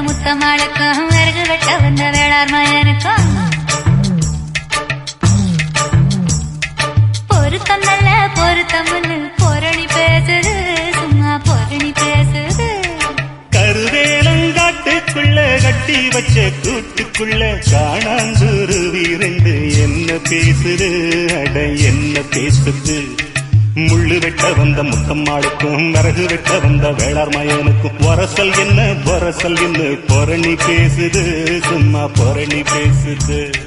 முத்தமாளுக்கும் விறகு வெட்ட வந்த வேளார் மயனுக்கும் பொருத்தம் நல்ல பொருத்தம்னு பொரணி பேசுது, சும்மா பொரணி பேசுது. கருவேலங்காட்டுக்குள்ள கட்டி வச்ச கூட்டுக்குள்ள காணாந்துருவி ரெண்டு என்ன பேசுது, அட என்ன பேசுது. முள்ளு வெட்ட வந்த முத்தம்மாளுக்கும் விறகு வெட்ட வந்த வேளார் மயனுக்கும் வரசல் என்ன பொரணி பேசுது, சும்மா பொரணி பேசுது.